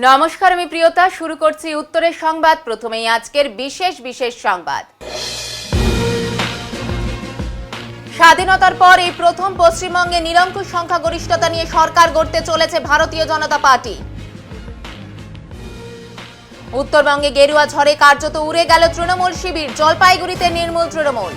নমস্কার, আমি প্রিয়তা। শুরু করছি উত্তরের সংবাদ। প্রথমেই আজকের বিশেষ সংবাদ। স্বাধীনতার পর এই প্রথম পশ্চিমবঙ্গে নিরঙ্কুশ সংখ্যাগরিষ্ঠতা নিয়ে সরকার গড়তে চলেছে ভারতীয় জনতা পার্টি। উত্তরবঙ্গে গেরুয়া ঝড়ে কার্যত উড়ে গেল তৃণমূল শিবির, জলপাইগুড়িতে নির্মূল তৃণমূল।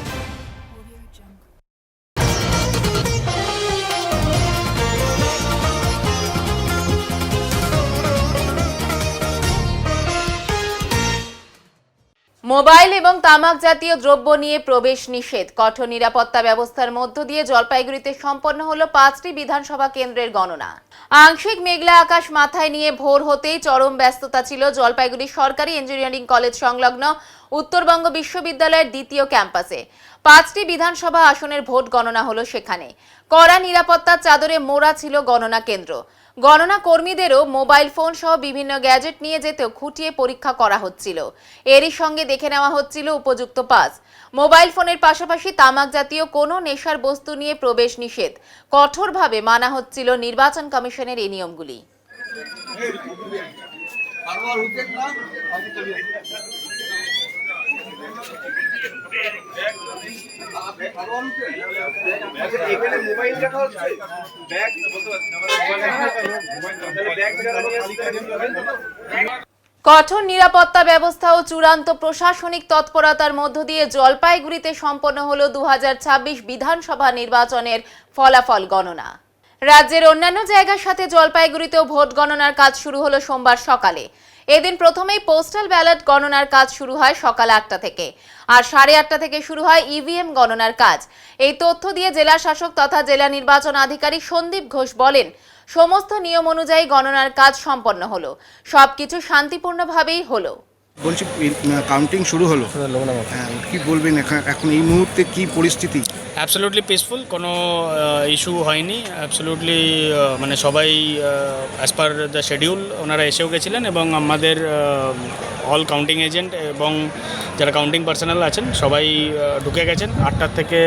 মোবাইল এবং তামাক জাতীয় দ্রব্য নিয়ে প্রবেশ নিষেধ। কঠোর নিরাপত্তা ব্যবস্থার মধ্য দিয়ে জলপাইগুড়িতে সম্পন্ন হলো 5টি বিধানসভা কেন্দ্রের গণনা। আংশিক মেঘলা আকাশ মাথায় নিয়ে ভোর হতেই চরম ব্যস্ততা ছিল জলপাইগুড়ি সরকারি ইঞ্জিনিয়ারিং কলেজ সংলগ্ন উত্তরবঙ্গ বিশ্ববিদ্যালয়ের দ্বিতীয় ক্যাম্পাসে। 5টি বিধানসভা আসনের ভোট গণনা হলো সেখানে। কড়া নিরাপত্তার চাদরে মোড়া ছিল গণনা কেন্দ্র। গণনা কর্মীদেরও মোবাইল ফোন সহ বিভিন্ন গ্যাজেট নিয়ে যেতেও খুঁটিয়ে পরীক্ষা করা হচ্ছিল। এরই সঙ্গে দেখে নেওয়া হচ্ছিল উপযুক্ত পাস। মোবাইল ফোনের পাশাপাশি তামাক জাতীয় কোনো নেশার বস্তু নিয়ে প্রবেশ নিষেধ। কঠোরভাবে মানা হচ্ছিল নির্বাচন কমিশনের এই নিয়মগুলি। কঠোর নিরাপত্তা ব্যবস্থা ও চূড়ান্ত প্রশাসনিক তৎপরতার মধ্য দিয়ে জলপাইগুড়িতে সম্পন্ন হলো 2026 বিধানসভা নির্বাচনের ফলাফল গণনা। রাজ্যের অন্যান্য জায়গার সাথে জলপাইগুড়িতেও ভোট গণনার কাজ শুরু হলো সোমবার সকালে। এদিন প্রথমেই পোস্টাল ব্যালট গণনার কাজ শুরু হয় সকাল 8টা থেকে, আর 8:30 থেকে শুরু হয় ইভিএম গণনার কাজ। এই তথ্য দিয়ে জেলা শাসক তথা জেলা নির্বাচন আধিকারিক সন্দীপ ঘোষ বলেন, সমস্ত নিয়ম অনুযায়ী গণনার কাজ সম্পন্ন হলো, সবকিছু শান্তিপূর্ণভাবেই হলো। বলছি কাউন্টিং শুরু হলো, কি বলবেন এখন এই মুহূর্তে কি পরিস্থিতি? অ্যাবসলিউটলি পিসফুল, কোনো ইস্যু হয়নি। অ্যাবসলিউটলি মানে সবাই অ্যাজ পার দ্য শিডিউল ওনারা এসেও গেছিলেন, এবং আমাদের অল কাউন্টিং এজেন্ট এবং যারা কাউন্টিং পার্সোনাল আছেন সবাই ঢুকে গেছেন। 8টার থেকে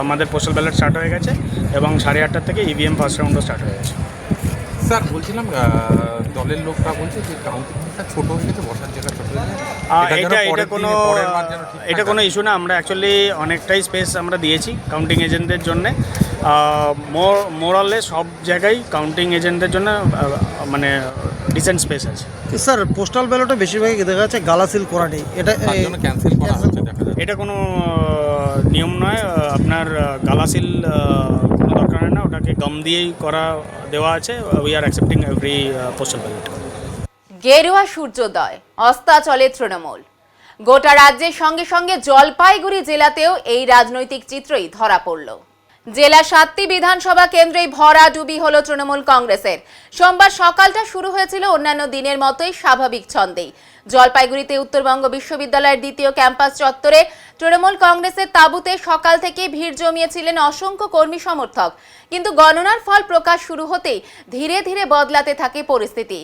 আমাদের পোস্টাল ব্যালট স্টার্ট হয়ে গেছে এবং 8:30 থেকে ইভিএম ফার্স্ট রাউন্ডও স্টার্ট হয়ে গেছে। স্যার বলছিলাম, দলের লোকরা বলছে যে কাউন্টিংটা ছোট হয়ে গেছে, বসার জায়গা ছোট হয়ে গেছে। এটা কোনো ইস্যু না। আমরা অ্যাকচুয়ালি অনেকটাই স্পেস আমরা দিয়েছি কাউন্টিং এজেন্টদের জন্য। মোরালে সব জায়গায় কাউন্টিং এজেন্টদের জন্য মানে ডিসেন্ট স্পেস আছে। স্যার পোস্টাল ব্যালটে বেশিরভাগই দেখা যাচ্ছে গালাসিল করা নেই, এটা ক্যান্সেল করা হচ্ছে দেখা যাচ্ছে। এটা কোনো নিয়ম নয়। আপনার গালাসিল কোনো দরকার না, ওটাকে গাম দিয়েই দেওয়া আছে। We are accepting every postal ballot. গেরুয়া সূর্যোদয়, অস্তাচলে তৃণমূল। গোটা রাজ্যের সঙ্গে সঙ্গে জলপাইগুড়ি জেলাতেও এই রাজনৈতিক চিত্রই ধরা পড়ল। জেলা 7টি বিধানসভা কেন্দ্রেই ভরাডুবি হলো তৃণমূল কংগ্রেসের। সোমবার সকালটা শুরু হয়েছিল অন্যান্য দিনের মতোই স্বাভাবিক ছন্দেই। জলপাইগুড়িতে উত্তরবঙ্গ বিশ্ববিদ্যালয়ের দ্বিতীয় ক্যাম্পাস চত্বরে তৃণমূল কংগ্রেসের তাঁবুতে সকাল থেকে ভিড় জমিয়েছিলেন অসংখ্য কর্মী সমর্থক। কিন্তু গণনার ফল প্রকাশ শুরু হতেই ধীরে ধীরে বদলাতে থাকে পরিস্থিতি।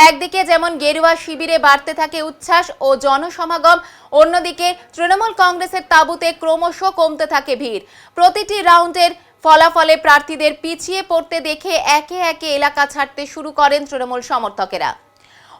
একদিকে যেমন গেরুয়া শিবিরে বাড়তে থাকে উচ্ছ্বাস ও জনসমাগম, অন্যদিকে তৃণমূল কংগ্রেসের তাঁবুতে ক্রমশ কমতে থাকে ভিড়। প্রতিটি রাউন্ডের ফলাফলে প্রার্থীদের পিছিয়ে পড়তে দেখে একে একে এলাকা ছাড়তে শুরু করেন তৃণমূল সমর্থকেরা।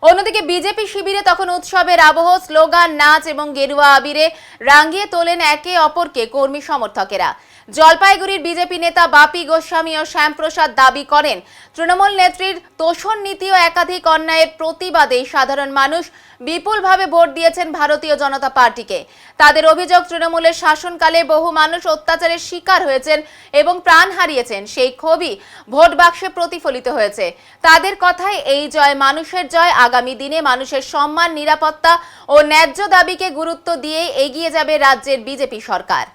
অন্যদিকে বিজেপি শিবিরে তখন উৎসবের আবহ, স্লোগান, নাচ এবং গেরুয়া আবিরে রাঙিয়ে তোলেন একে অপরকে কর্মী সমর্থকেরা। জলপাইগুড়ির বিজেপি নেতা বাপি গোস্বামী ও শ্যামপ্রসাদ দাবি করেন, তৃণমূল নেত্রীর তোষণ নীতি ও একাধিক অন্যায়ের প্রতিবাদে সাধারণ মানুষ বিপুলভাবে ভোট দিয়েছেন ভারতীয় জনতা পার্টিকে। তাদের অভিযোগ, তৃণমূলের শাসনকালে বহু মানুষ অত্যাচারের শিকার হয়েছেন এবং প্রাণ হারিয়েছেন। সেই ক্ষোভই ভোট বাক্সে প্রতিফলিত হয়েছে। তাদের কথায় এই জয় মানুষের জয়। আগামী দিনে মানুষের সম্মান, নিরাপত্তা ও ন্যায্য দাবিকে গুরুত্ব দিয়ে এগিয়ে যাবে রাজ্যের বিজেপি সরকার।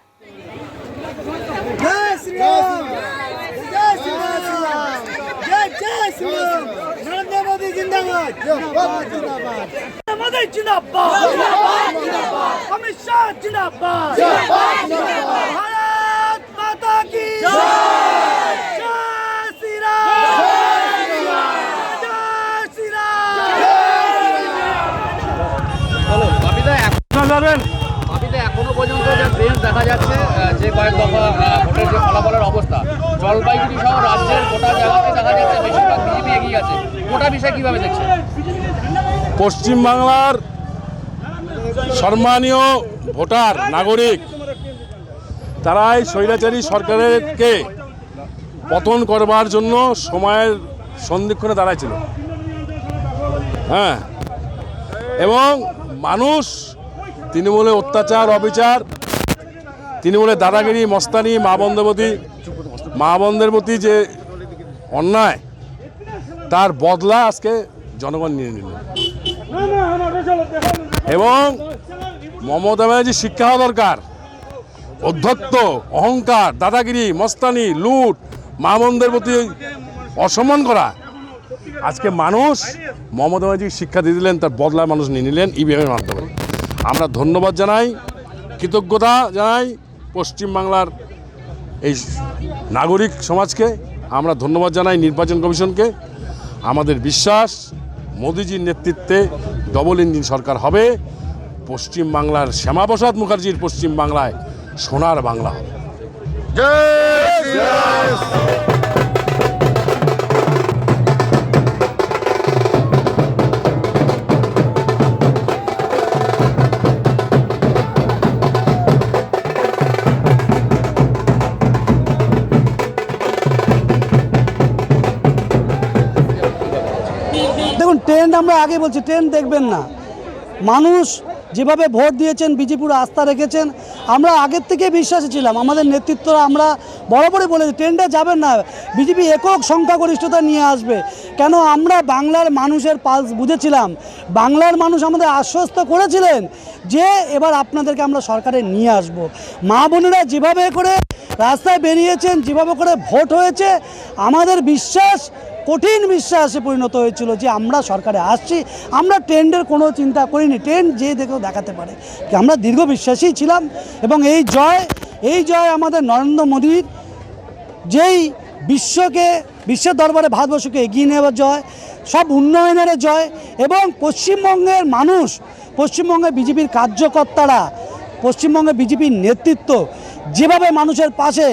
जय श्री राम, जय श्री राम, जय जय श्री राम। नरेंद्र मोदी जिंदाबाद, जिंदाबाद, मोदी जिंदाबाद, जिंदाबाद, अमित शाह जिंदाबाद, जिंदाबाद, भारत माता की जय, जय श्री राम, जय श्री राम। এখনো পর্যন্ত যে ট্রেন্ড দেখা যাচ্ছে, যে কয়েক দফা ভোটের যে ফলাফলের অবস্থা, জলপাইগুড়ি সহ রাজ্যের গোটা জায়গাতে দেখা যাচ্ছে বেশিরভাগ বিজেপি এগিয়ে আছে। গোটা বিষয় কিভাবে দেখছেন? পশ্চিমবাংলার সম্মানীয় ভোটার নাগরিক তারা এই স্বৈরাচারী সরকারকে পতন করবার জন্য সময়ের সন্ধিক্ষণে দাঁড়াইছিল। হ্যাঁ, এবং মানুষ তৃণমূলের অত্যাচার অবিচার, তৃণমূলের দাদাগিরি মস্তানি, মা বোনদের প্রতি যে অন্যায়, তার বদলা আজকে জনগণ নিয়ে নিল। এবং মমতা ব্যানার্জি শিক্ষা হওয়া দরকার। অধ্যত্ত, অহংকার, দাদাগিরি, মস্তানি, লুট, মা বোনদের প্রতি অসম্মান করা, আজকে মানুষ মমতা ব্যানার্জি শিক্ষা দিয়ে দিলেন, তার বদলা মানুষ নিয়ে নিলেন ইভিএমের মাধ্যমে। আমরা ধন্যবাদ জানাই, কৃতজ্ঞতা জানাই পশ্চিমবাংলার এই নাগরিক সমাজকে। আমরা ধন্যবাদ জানাই নির্বাচন কমিশনকে। আমাদের বিশ্বাস মোদিজির নেতৃত্বে ডবল ইঞ্জিন সরকার হবে। পশ্চিমবাংলার শ্যামাপ্রসাদ মুখার্জির পশ্চিমবাংলায় সোনার বাংলা হবে। দেখুন, ট্রেন্ড আমরা আগে বলছি, ট্রেন্ড দেখবেন না। মানুষ যেভাবে ভোট দিয়েছেন, বিজেপির আস্থা রেখেছেন, আমরা আগের থেকে বিশ্বাসী ছিলাম। আমাদের নেতৃত্বরা আমরা বরাবরই বলেছি ট্রেন্ডে যাবেন না, বিজেপি একক সংখ্যাগরিষ্ঠতা নিয়ে আসবে। কেন, আমরা বাংলার মানুষের পালস বুঝেছিলাম। বাংলার মানুষ আমাদের আশ্বস্ত করেছিলেন যে এবার আপনাদেরকে আমরা সরকারে নিয়ে আসব। মা বোনেরা যেভাবে করে রাস্তায় বেরিয়েছেন, যেভাবে করে ভোট হয়েছে, আমাদের বিশ্বাস কঠিন বিশ্বাসে পরিণত হয়েছিল যে আমরা সরকারে আসছি। আমরা ট্রেন্ডের কোনো চিন্তা করিনি, ট্রেন্ড যে দেখেও দেখাতে পারে। আমরা দীর্ঘ বিশ্বাসী ছিলাম এবং এই জয় আমাদের নরেন্দ্র মোদীর, যেই বিশ্বের দরবারে ভারতবর্ষকে এগিয়ে নেওয়ার জয়, সব উন্নয়নের জয়। এবং পশ্চিমবঙ্গের মানুষ, পশ্চিমবঙ্গের বিজেপির কার্যকর্তারা, পশ্চিমবঙ্গের বিজেপির নেতৃত্ব যেভাবে মানুষের পাশে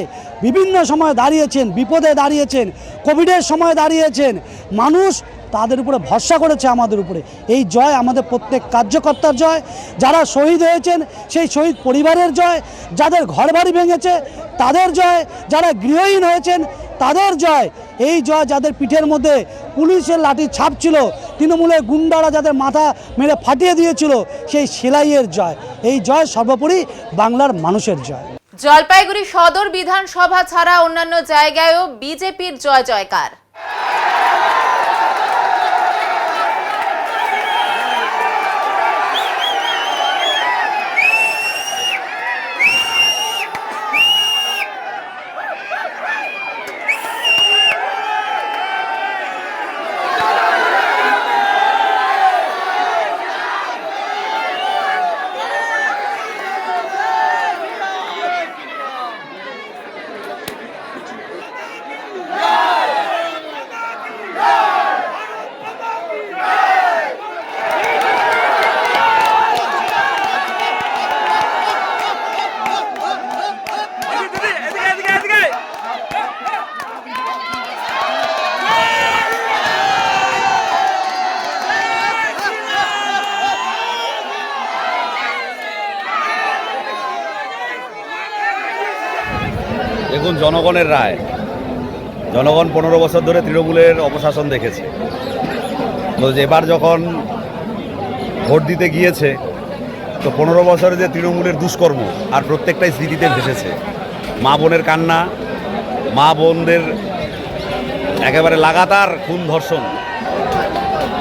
বিভিন্ন সময় দাঁড়িয়েছেন, বিপদে দাঁড়িয়েছেন, কোভিডের সময় দাঁড়িয়েছেন, মানুষ তাদের উপরে ভরসা করেছে আমাদের উপরে। এই জয় আমাদের প্রত্যেক কার্যকর্তার জয়, যারা শহীদ হয়েছেন সেই শহীদ পরিবারের জয়, যাদের ঘরবাড়ি ভেঙেছে তাদের জয়, যারা গৃহহীন হয়েছেন তাদের জয়। এই জয় যাদের পিঠের মধ্যে পুলিশের লাঠির ছাপ ছিল, তৃণমূলের গুন্ডারা যাদের মাথা মেরে ফাটিয়ে দিয়েছিল, সেই সেলাইয়ের জয়। এই জয় সর্বোপরি বাংলার মানুষের জয়। জলপাইগুড়ি সদর বিধানসভা ছাড়া অন্যান্য জায়গায়ও বিজেপির জয় জয়কার। দেখুন, জনগণের রায়। জনগণ 15 বছর ধরে তৃণমূলের অপশাসন দেখেছে। তো এবার যখন ভোট দিতে গিয়েছে, তো 15 বছরে যে তৃণমূলের দুষ্কর্ম আর প্রত্যেকটাই স্মৃতিতে ভেসেছে। মা বোনের কান্না, মা বোনদের একেবারে লাগাতার খুন ধর্ষণ,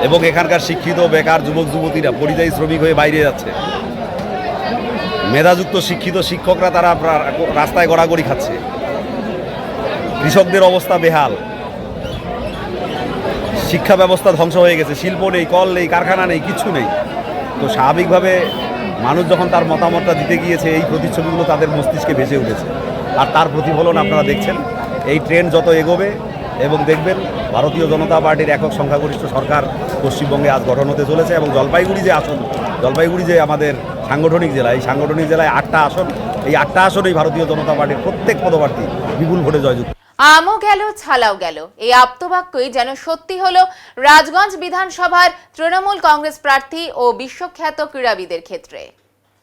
এবং এখানকার শিক্ষিত বেকার যুবক যুবতীরা পরিযায়ী শ্রমিক হয়ে বাইরে যাচ্ছে। মেধাযুক্ত শিক্ষিত শিক্ষকরা তারা রাস্তায় গড়াগড়ি খাচ্ছে। কৃষকদের অবস্থা বেহাল, শিক্ষা ব্যবস্থা ধ্বংস হয়ে গেছে, শিল্প নেই, কল নেই, কারখানা নেই, কিচ্ছু নেই। তো স্বাভাবিকভাবে মানুষ যখন তার মতামতটা দিতে গিয়েছে, এই প্রতিচ্ছবিগুলো তাদের মস্তিষ্কে ভেসে উঠেছে। আর তার প্রতিফলন আপনারা দেখছেন। এই ট্রেন্ড যত এগোবে এবং দেখবেন ভারতীয় জনতা পার্টির একক সংখ্যাগরিষ্ঠ সরকার পশ্চিমবঙ্গে আজ গঠন হতে চলেছে। এবং জলপাইগুড়ি যে আমাদের সাংগঠনিক জেলা, এই সাংগঠনিক জেলায় 8টা আসন, এই 8টা আসনেই ভারতীয় জনতা পার্টির প্রত্যেক পদপ্রার্থী বিপুল ভোটে জয়যুক্ত। আমও গেল ছালাও গেল, এই আপ্তবাক্যই যেন সত্যি হলো রাজগঞ্জ বিধানসভার তৃণমূল কংগ্রেস প্রার্থী ও বিশ্বখ্যাত ক্রীড়াবিদের ক্ষেত্রে।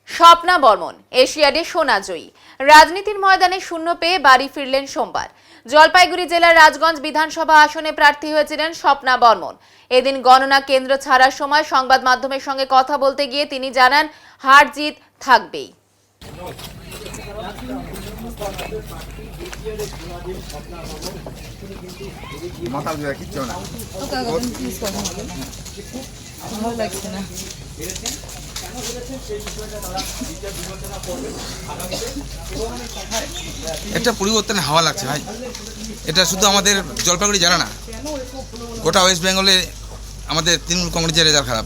স্বপ্না বর্মন এশিয়াডে সোনা জয়ী, রাজনীতির ময়দানে শূন্য পেয়ে বাড়ি ফিরলেন সোমবার। জলপাইগুড়ি জেলার রাজগঞ্জ বিধানসভা আসনে প্রার্থী হয়েছিলেন স্বপ্না বর্মন। এদিন গণনা কেন্দ্র ছাড়ার সময় সংবাদ মাধ্যমের সঙ্গে কথা বলতে গিয়ে তিনি জানান, হার জিত থাকবেই। একটা পরিবর্তনের হাওয়া লাগছে ভাই। এটা শুধু আমাদের জলপাইগুড়ি জেলা না, গোটা ওয়েস্ট বেঙ্গলে আমাদের তৃণমূল কংগ্রেসের রেজাল্ট খারাপ।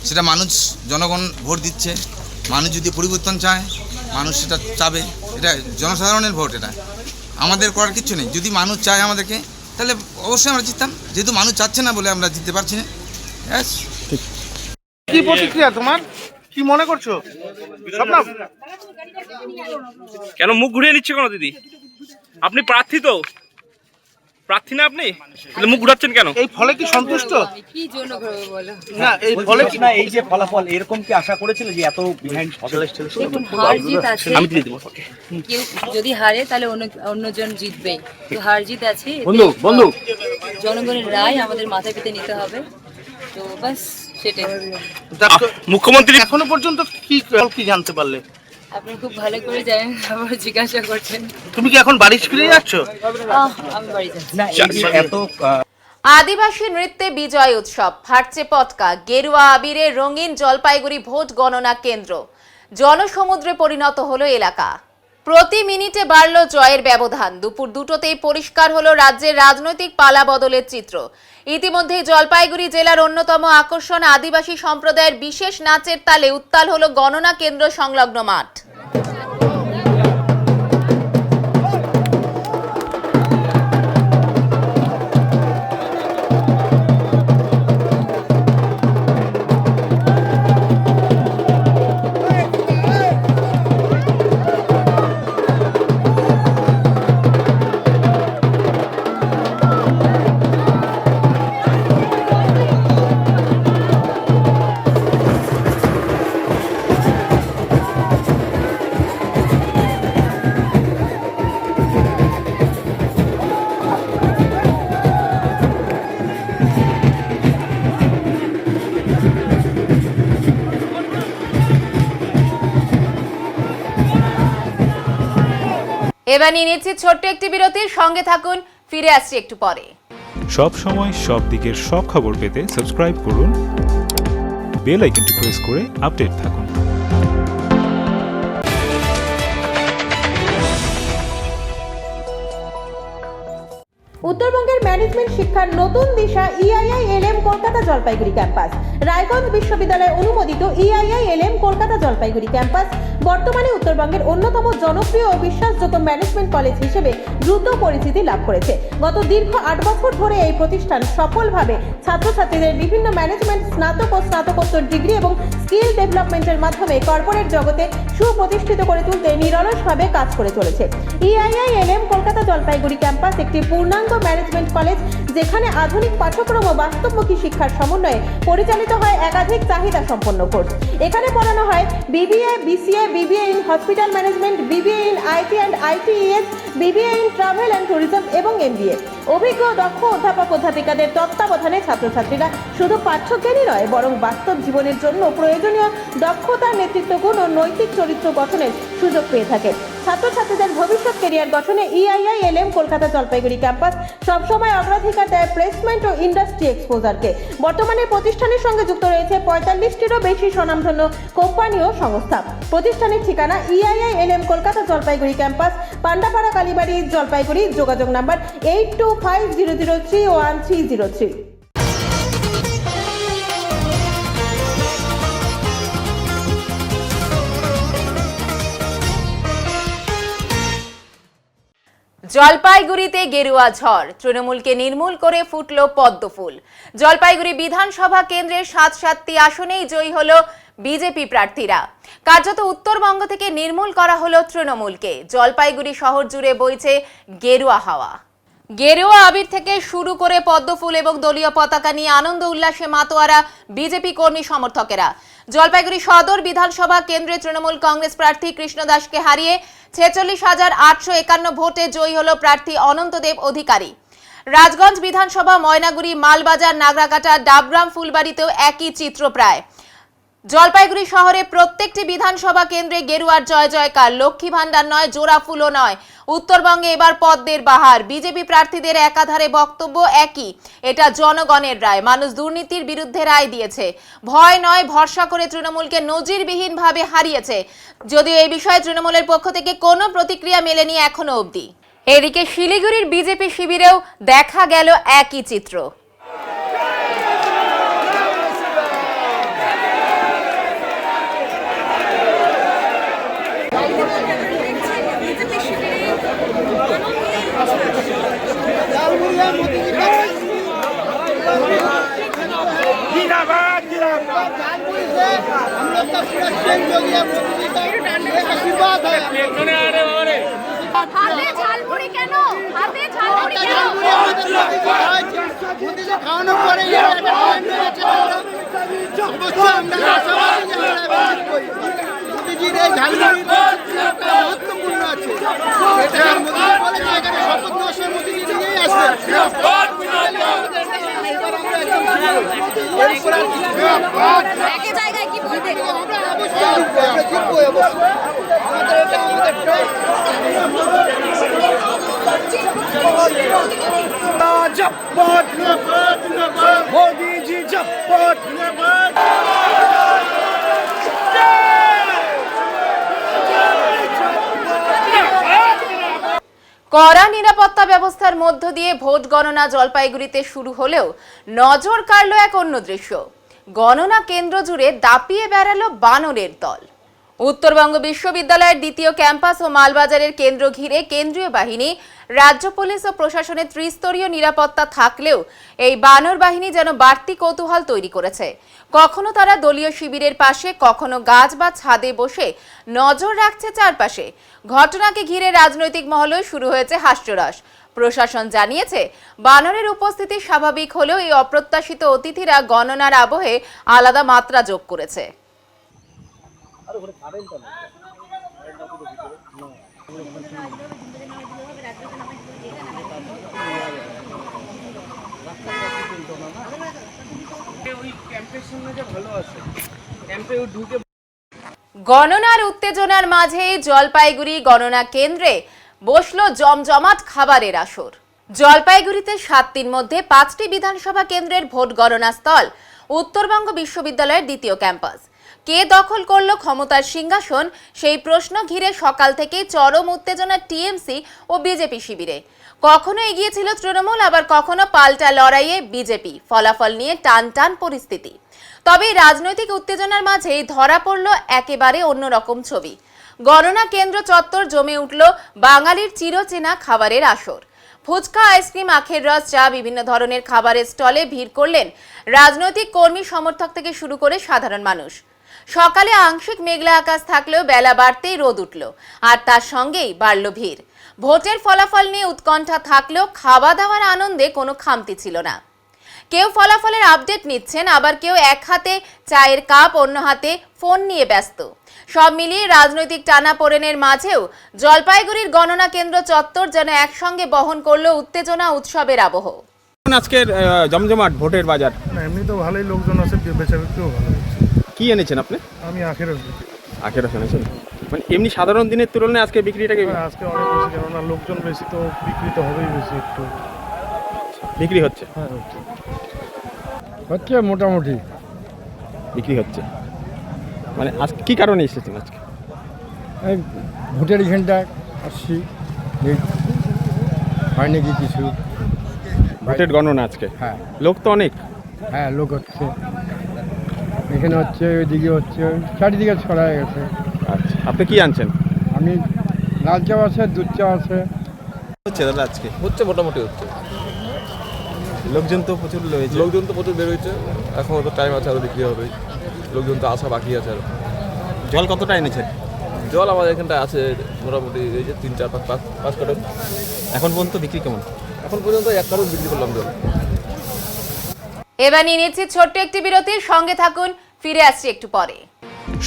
সেটা মানুষ, জনগণ ভোট দিচ্ছে। মানুষ যদি পরিবর্তন চায়, মানুষ সেটা চাবে। এটা জনসাধারণের ভোট, এটা আমাদের করার কিছু নেই। যদি মানুষ চায় আমাদেরকে, তাহলে অবশ্যই আমরা জিততাম। যেহেতু মানুষ চাচ্ছে না বলে আমরা জিততে পারছি না। কি প্রতিক্রিয়া তোমার, কি মনে করছো? স্বপ্না, কেন মুখ ঘুরিয়ে নিচ্ছে কেন দিদি? আপনি প্রার্থী তো, প্রার্থী না আপনি, মুখ ঘুরাচ্ছেন কেন? এই ফলে কি সন্তুষ্ট? কি জন্য ঘুরবে বলো না, এই ফলে কি, না এই যে ফলাফল এরকম কি আশা করেছিল যে এত বিহাইন্ড দেখুন, হার জিত আছে। আমি দিয়ে দেবো। কেউ যদি হারে তাহলে অন্যজন জিতবে, তো হার জিত আছে। বন্ধু জনগণের রায় আমাদের মাথায় পেতে নিতে হবে, তো বাস সেটাই। মুখ্যমন্ত্রী এখনো পর্যন্ত কি জানতে পারলে? আপনি খুব ভালো করে জানেন, আবার জিজ্ঞাসা করছেন। তুমি কি এখন বাড়ি ফিরে যাচ্ছ? আমি বাড়ি যাচ্ছি। এত আদিবাসী নৃত্যে বিজয় উৎসব, ফাটছে পতাকা, গেরুয়া আবিরে রঙিন জলপাইগুড়ি ভোট গণনা কেন্দ্র। জনসমুদ্রে পরিণত হলো এলাকা। প্রতি মিনিটে বাড়ল জয়ের ব্যবধান। দুপুর দুটোতেই পরিষ্কার হলো রাজ্যের রাজনৈতিক পালা বদলের চিত্র। ইতিমধ্যেই জলপাইগুড়ি জেলার অন্যতম আকর্ষণ আদিবাসী সম্প্রদায়ের বিশেষ নাচের তালে উত্তাল হলো গণনা কেন্দ্র সংলগ্ন মাঠ। এবার নিয়ে নিচ্ছি ছোট্ট একটি বিরতির, সঙ্গে থাকুন, ফিরে আসছি একটু পরে। সব সময় সব দিকের সব খবর পেতে সাবস্ক্রাইব করুন, বেল আইকনটি প্রেস করে আপডেট থাকুন। উত্তরবঙ্গের ম্যানেজমেন্ট শিক্ষার নতুন দিশা EIILM কলকাতা জলপাইগুড়ি ক্যাম্পাস। রায়গঞ্জ বিশ্ববিদ্যালয় অনুমোদিত EIILM কলকাতা জলপাইগুড়ি ক্যাম্পাস বর্তমানে উত্তরবঙ্গের অন্যতম জনপ্রিয় ও বিশ্বাসযোগ্য ম্যানেজমেন্ট কলেজ হিসেবে দ্রুত পরিচিতি লাভ করেছে। গত দীর্ঘ 8 বছর ধরে এই প্রতিষ্ঠান সফলভাবে ছাত্রছাত্রীদের বিভিন্ন ম্যানেজমেন্ট স্নাতক ও স্নাতকোত্তর ডিগ্রি এবং স্কিল ডেভেলপমেন্টের মাধ্যমে কর্পোরেট জগতে সুপ্রতিষ্ঠিত করে তুলতে নিরলসভাবে কাজ করে চলেছে। EIILM কলকাতা জলপাইগুড়ি ক্যাম্পাস একটি পূর্ণাঙ্গ ম্যানেজমেন্ট কলেজ, যেখানে আধুনিক পাঠ্যক্রম ও বাস্তবমুখী শিক্ষার সমন্বয়ে পরিচালিত হয় একাধিক চাহিদা সম্পন্ন কোর্স। এখানে পড়ানো হয় BBA, BCA, BBA in hospital management, BBA in IT and ITES, BBA in travel and tourism এবং MBA। অভিজ্ঞ দক্ষ অধ্যাপক অধ্যাপিকাদের তত্ত্বাবধানে ছাত্রছাত্রীরা শুধু পাঠ্যজ্ঞানই নয়, বরং বাস্তব জীবনের জন্য প্রয়োজনীয় দক্ষতা, নেতৃত্ব গুণ ও নৈতিক চরিত্র গঠনের সুযোগ পেয়ে থাকে। ছাত্রছাত্রীদের ভবিষ্যৎ ক্যারিয়ার গঠনে EIILM কলকাতা জলপাইগুড়ি ক্যাম্পাস সবসময় অগ্রাধিকার দেয় প্লেসমেন্ট ও ইন্ডাস্ট্রি এক্সপোজারকে। বর্তমানে প্রতিষ্ঠানের সঙ্গে যুক্ত রয়েছে 45টিরও বেশি স্বনামধন্য কোম্পানি ও সংস্থা। প্রতিষ্ঠানের ঠিকানা EIILM কলকাতা জলপাইগুড়ি ক্যাম্পাস, পান্ডাপাড়া, কালীবাড়ি, জলপাইগুড়ি। যোগাযোগ নাম্বার 8250031303। জলপাইগুড়িতে গেরুয়া ঝড়, তৃণমূলকে নির্মূল করে ফুটল পদ্মফুল। জলপাইগুড়ি বিধানসভা কেন্দ্রের ৭টি আসনেই জয়ী হলো বিজেপি প্রার্থীরা। কার্যত উত্তরবঙ্গ থেকে নির্মূল করা হলো তৃণমূলকে। জলপাইগুড়ি শহর জুড়ে বইছে গেরুয়া হাওয়া। গেরুয়া আবির থেকে শুরু করে পদ্মফুল এবং দলীয় পতাকা নিয়ে আনন্দ উল্লাসে মাতোয়ারা বিজেপি কর্মী সমর্থকেরা। জলপাইগুড়ি সদর বিধানসভা কেন্দ্রে তৃণমূল কংগ্রেস প্রার্থী কৃষ্ণ দাসকে হারিয়ে 46,851 ভোটে জয়ী হল প্রার্থী অনন্তদেব অধিকারী। রাজগঞ্জ বিধানসভা, ময়নাগুড়ি, মালবাজার, নাগরাকাটা, ডাবগ্রাম, ফুলবাড়িতেও একই চিত্র প্রায়। জলপাইগুড়ি শহরে প্রত্যেকটি বিধানসভা কেন্দ্রে গেরুয়ার জয় জয়কার। লক্ষ্মী ভান্ডার নয়, জোড়া ফুলও নয়। উত্তরবঙ্গে এবার পদ্মের বাহার। বিজেপি প্রার্থীদের একাধারে বক্তব্য একই, এটা জনগণের রায়। মানুষ দুর্নীতির বিরুদ্ধে রায় দিয়েছে। ভয় নয়, ভরসা করে তৃণমূলকে নজিরবিহীনভাবে হারিয়েছে। যদিও এই বিষয়ে তৃণমূলের পক্ষ থেকে কোনো প্রতিক্রিয়া মেলেনি এখনো অবধি। এদিকে শিলিগুড়ির বিজেপি শিবিরেও দেখা গেল একই চিত্র। খাওয়ানোর পরে মোদীজির এই ঝালমুড়ি মহত্বপূর্ণ আছে। এখানে শপথ নেওয়ার সময় মোদীজি নিয়েই আসবে। মোদীজি জপত কড়া নিরাপত্তা ব্যবস্থার মধ্য দিয়ে ভোট গণনা জলপাইগুড়িতে শুরু হলেও নজর কাড়ল এক অন্য দৃশ্য। গণনা কেন্দ্র জুড়ে দাপিয়ে বেড়ালো বানরের দল। উত্তরবঙ্গ বিশ্ববিদ্যালয়ের দ্বিতীয় ক্যাম্পাস ও মালবাজারের কেন্দ্র ঘিরে কেন্দ্রীয় বাহিনী, রাজ্য পুলিশ ও প্রশাসনের ত্রিস্তরীয় নিরাপত্তা থাকলেও এই বানর বাহিনী যেন বাড়তি কৌতূহল তৈরি করেছে। কখনো তারা দলীয় শিবিরের পাশে, কখনো গাছ বা ছাদে বসে নজর রাখছে চারপাশে। ঘটনাকে ঘিরে রাজনৈতিক মহলেও শুরু হয়েছে হাস্যরস। প্রশাসন জানিয়েছে, বানরের উপস্থিতি স্বাভাবিক হলেও এই অপ্রত্যাশিত অতিথিরা গণনার আবহে আলাদা মাত্রা যোগ করেছে। গণনার উত্তেজনার মাঝে জলপাইগুড়ি গণনা কেন্দ্রে বসলো জমজমাট খাবারের আসর। জলপাইগুড়িতে 7 দিন মধ্যে 5টি বিধানসভা কেন্দ্রের ভোট গণনা স্থল উত্তরবঙ্গ বিশ্ববিদ্যালয়ের দ্বিতীয় ক্যাম্পাস। কে দখল করলো ক্ষমতার সিংহাসন, সেই প্রশ্ন ঘিরে সকাল থেকেই চরম উত্তেজনা টিএমসি ও বিজেপি শিবিরে। কখনো এগিয়েছিল তৃণমূল, আবার কখনো পাল্টা লড়াইয়ে বিজেপি। ফলাফল নিয়ে টান টান পরিস্থিতি। তবে রাজনৈতিক উত্তেজনার মাঝেই ধরা পড়ল একেবারে অন্যরকম ছবি। গণনা কেন্দ্র চত্বর জমে উঠল বাঙালির চিরচেনা খাবারের আসর। ফুচকা, আইসক্রিম, আখের রস, চা, বিভিন্ন ধরনের খাবারের স্টলে ভিড় করলেন রাজনৈতিক কর্মী, সমর্থক থেকে শুরু করে সাধারণ মানুষ। সকালে আংশিক মেঘলা আকাশ থাকলেও বেলা বাড়তেই রোদ উঠল, আর তার সঙ্গেই বাড়ল ভিড়। ভোটের ফলাফল নিয়ে উৎকণ্ঠা থাকলেও খাওয়া দাওয়ার আনন্দে কোনো খামতি ছিল না। কেউ ফলাফলের আপডেট নিচ্ছেন, আবার কেউ এক হাতে চায়ের কাপ, অন্য হাতে ফোন নিয়ে ব্যস্ত। সব মিলিয়ে রাজনৈতিক টানাপোড়েনের মাঝেও জলপাইগুড়ির গণনা কেন্দ্র চত্বর যেন একসঙ্গে বহন করলো উত্তেজনা, উৎসবের আবহ। আজকের জমজমাট ভোটের বাজার। এমনি তো ভালোই লোকজন আছে, বেচা বিক্রিও ভালো হচ্ছে। কি এনেছেন আপনি? আমি আখের রস এনেছেন। মানে এমনি সাধারণ দিনের তুলনায় আজকে বিক্রিটাকে আজকে অনেক বেশি, কেননা লোকজন বেশি তো বিক্রি তো হবেই বেশি। একটু বিক্রি হচ্ছে? হ্যাঁ হচ্ছে মোটামুটি বিক্রি হচ্ছে। মানে আজকে কি কারণে এসেছেন আজকে? এই ভোটের এখানটা আসছি, হয় নাকি কিছু ভোটের গণনা আজকে? হ্যাঁ। লোক তো অনেক। হ্যাঁ লোক হচ্ছে, এখানে হচ্ছে, ওইদিকে হচ্ছে, চারিদিকে ছড়ায় গেছে। আচ্ছা, আপনি কি আনছেন? আমি লাল চাও আছে, দুধ চাও আছে। হচ্ছে দাদা আজকে? হচ্ছে, মোটামুটি হচ্ছে। লোকজন তো প্রচুর রয়েছে। লোকজন তো প্রচুর বের হয়েছে, এখনও তো টাইম আছে, আরও বিক্রি হবে। লোকজন তো আসা বাকি আছে আরও। জল কতটা এনেছেন? জল আমাদের এখানটায় আছে মোটামুটি এই যে 3, 4, 5 কার্টন। এখন পর্যন্ত বিক্রি কেমন? এখন পর্যন্ত এক কারণ বিক্রি করলাম জল। এবার নিয়ে নিচ্ছি ছোট্ট একটি বিরতির সঙ্গে থাকুন, ফিরে আসছি একটু পরে।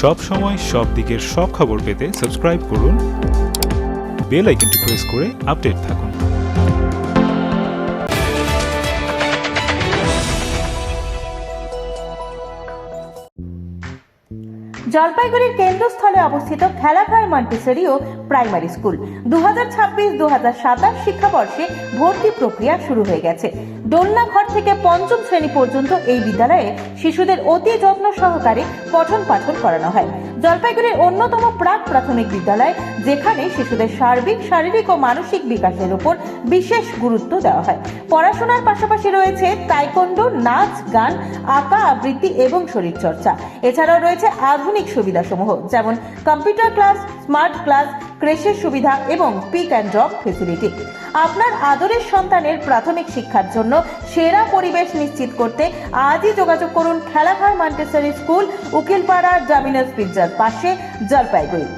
সব সময় সব দিকের সব খবর পেতে সাবস্ক্রাইব করুন, বেল আইকনটি প্রেস করে আপডেট থাকুন। জলপাইগুড়ির কেন্দ্রস্থলে অবস্থিত খেলাঘর মন্টেসরি ও প্রাইমারি স্কুল 2026-2027 শিক্ষাবর্ষে ভর্তি প্রক্রিয়া শুরু হয়ে গেছে। দোলনাঘর থেকে পঞ্চম শ্রেণী পর্যন্ত এই বিদ্যালয়ে শিশুদের অতি যত্ন সহকারে পঠন পাঠন করানো হয়। জলপাইগুড়ির অন্যতম প্রাক প্রাথমিক বিদ্যালয়, যেখানে শিশুদের সার্বিক শারীরিক ও মানসিক বিকাশের উপর বিশেষ গুরুত্ব দেওয়া হয়। পড়াশোনার পাশাপাশি রয়েছে তাইকোন্ডো, নাচ, গান, আঁকা, আবৃত্তি এবং শরীরচর্চা। এছাড়াও রয়েছে আধুনিক সুবিধাসমূহ, যেমন কম্পিউটার ক্লাস, স্মার্ট ক্লাস, ক্রেশের সুবিধা এবং পিক অ্যান্ড ড্রপ ফেসিলিটি। আপনার আদরের সন্তানের প্রাথমিক শিক্ষার জন্য সেরা পরিবেশ নিশ্চিত করতে আজই যোগাযোগ করুন খেলাঘর মন্টেসরি স্কুল, উকিলপাড়া ডমিনোস পিৎজার পাশে, জলপাইগুড়ি।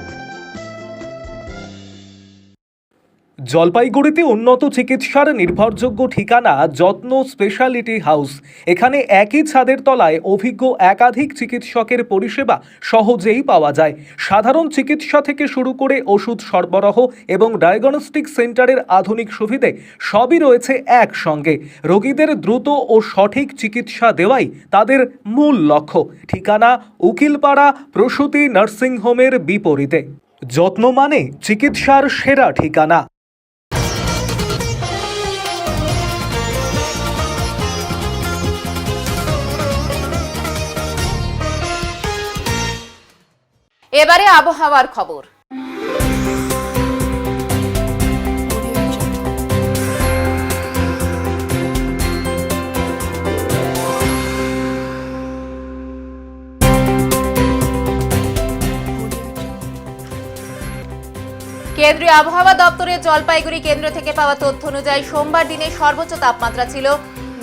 জলপাইগুড়িতে উন্নত চিকিৎসার নির্ভরযোগ্য ঠিকানা যত্ন স্পেশালিটি হাউস। এখানে একই ছাদের তলায় অভিজ্ঞ একাধিক চিকিৎসকের পরিষেবা সহজেই পাওয়া যায়। সাধারণ চিকিৎসা থেকে শুরু করে ওষুধ সরবরাহ এবং ডায়াগনস্টিক সেন্টারের আধুনিক সুবিধে সবই রয়েছে একসঙ্গে। রোগীদের দ্রুত ও সঠিক চিকিৎসা দেওয়াই তাদের মূল লক্ষ্য। ঠিকানা উকিলপাড়া প্রসূতি নার্সিংহোমের বিপরীতে। যত্ন মানে চিকিৎসার সেরা ঠিকানা। এবারে আবহাওয়ার খবর। কেন্দ্রীয় আবহাওয়া দপ্তরের জলপাইগুড়ি কেন্দ্র থেকে পাওয়া তথ্য অনুযায়ী সোমবার দিনে সর্বোচ্চ তাপমাত্রা ছিল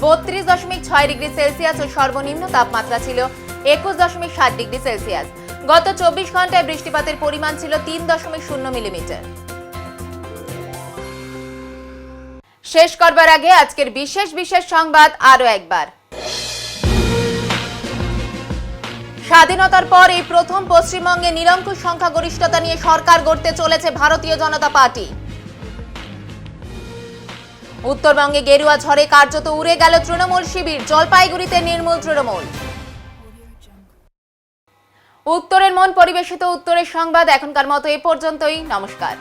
32.6 ডিগ্রি সেলসিয়াস ও সর্বনিম্ন তাপমাত্রা ছিল 21.7 ডিগ্রি সেলসিয়াস। গত 24 ঘন্টায় বৃষ্টিপাতের পরিমাণ ছিল 3.0 মিলিমিটার। শেষ করবার আগে আজকের বিশেষ সংবাদ আরো একবার। স্বাধীনতার পর এই প্রথম পশ্চিমবঙ্গে নিরঙ্কুশ সংখ্যাগরিষ্ঠতা নিয়ে সরকার গড়তে চলেছে ভারতীয় জনতা পার্টি। উত্তরবঙ্গে গেরুয়া ঝড়ে কার্যত উড়ে গেল তৃণমূল শিবির, জলপাইগুড়িতে নির্মূল তৃণমূল। উত্তরের মন পরিবেশিত উত্তরের সংবাদ এখনকার মতো এ পর্যন্তই। নমস্কার।